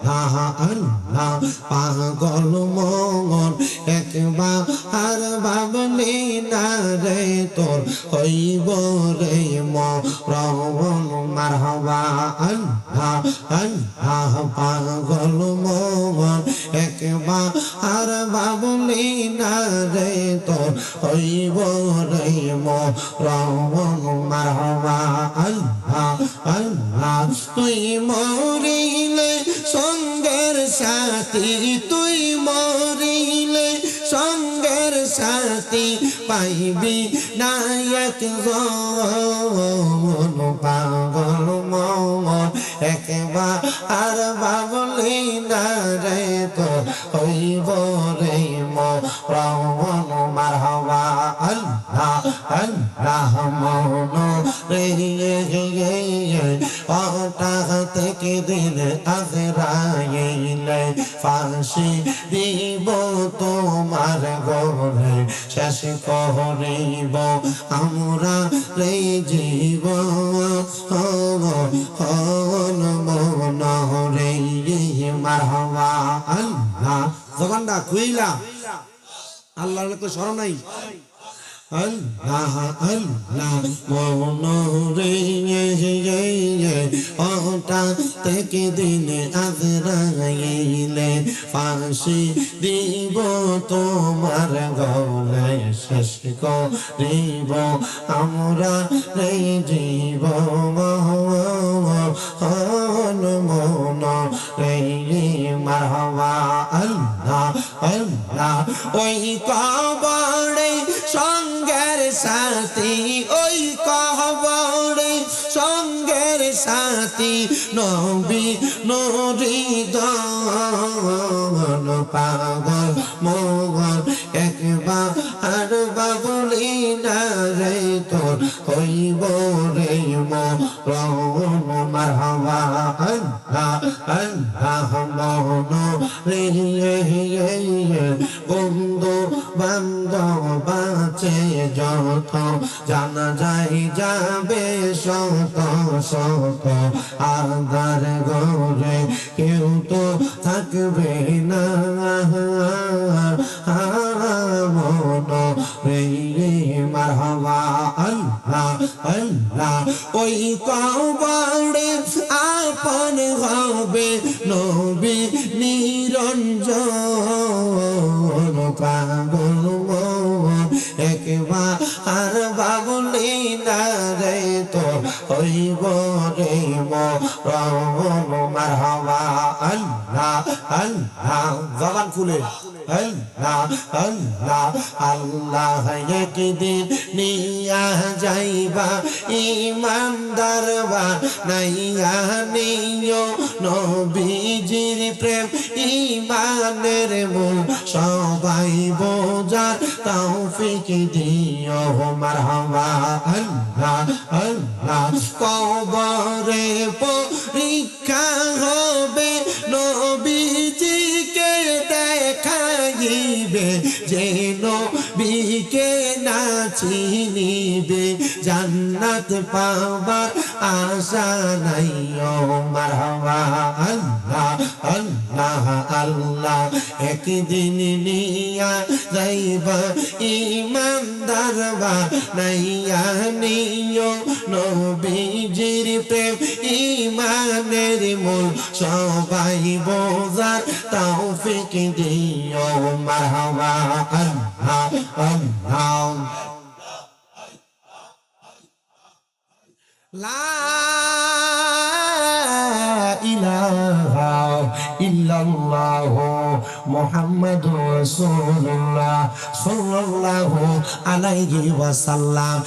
আল্লাহ আল্লাহ পাগল মন একবার ভাবলি না রে তোর হইব রে মরণ মারহাবা আল্লাহ আল্লাহ পাগল মন একবার ভাবলি না রে তোর হইব রে মরণ মারহাবা আল্লাহ আল্লাহ তুই মরিলে সঙ্গের সাথী তুই মরিলে সঙ্গের সাথী পাইবি নায়ক জন পাগল মন একবার আর ভাবলি না রে তো হইব রে মরণ মারহাবা আল্লাহ আল্লাহ মন রে ওটা থেকে দিন আজরাইলে ফাঁসি দিব তোমার গরে শেষ করিব আমরা রে জীব মন রে মারহাবা আল্লাহ জবানটা খুইলা আল্লাহর তো শরণ নাই আল্লাহ আল্লাহ মন রে ওটা থেকে দিন আজরাইলে ফাঁসি দিব তোমার গলে শেষ করিব আমরা রে জীব মন রে মারহাবা আল্লাহ আল্লাহ ওই কবরে সঙ্গের সাথী ওই কবরে সঙ্গের সাথী নবী নরিদন পাগল মোগল একবার আর বাবলি না রে তোর হইব রে মরণ মারহাবা আল্লাহ আল্লাহ মন রে বন্ধু বান্ধব বাঁচে যত জানা যাই যাবে শত শত আধার ঘরে কেউ তো থাকবে না মন রে মারহাবা আল্লাহ আল্লাহ ওই কবরে আপন হবে নবী নিরঞ্জন পাগল মন একবার আর ভাবলি না রে তো হইব রে মরণ মারহাবা আল্লাহ আল্লাহ জবান খুলে আল্লাহ আল্লাহ আল্লাহ একদিন নিয়া যাইবা ইমানদার বানাইয়া নিও নবীজির প্রেম ইমানের মূল সবাই বোঝার তৌফিক দিও মারহাবা আল্লাহ আল্লাহ কবরে পরীক্ষা হবে নবীজিকে দেখাইবে যে নবীকে না চিনিবে জান্নাত পাবার আশা নাই ও মারহাবা আল্লাহ আল্লাহ আল্লাহ একদিন নিয়া যাইবা ইমানদার বানাইয়া নিও নবীজির প্রেম ইমানের মূল সবাই বোঝার তৌফিক দিও মারহাবা আল্লাহ আল্লাহ লা ইলাহা ইল্লাল্লাহ মুহাম্মাদুর রাসূলুল্লাহ সাল্লাল্লাহু আলাইহি ওয়াসাল্লাম।